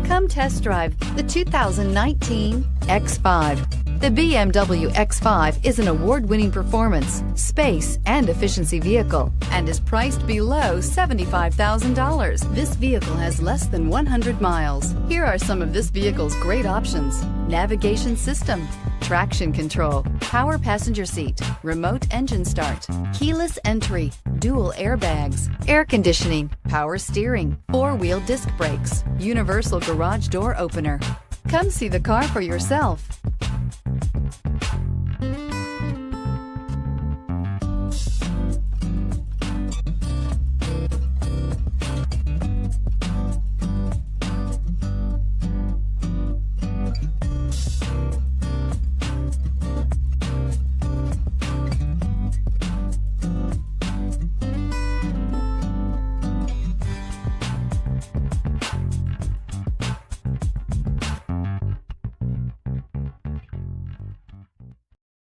Come test drive the 2019 X5. The BMW X5 is an award-winning performance, space, and efficiency vehicle and is priced below $75,000. This vehicle has less than 100 miles. Here are some of this vehicle's great options: navigation system, traction control, power passenger seat, remote engine start, keyless entry, dual airbags, air conditioning, power steering, four-wheel disc brakes, universal garage door opener. Come see the car for yourself.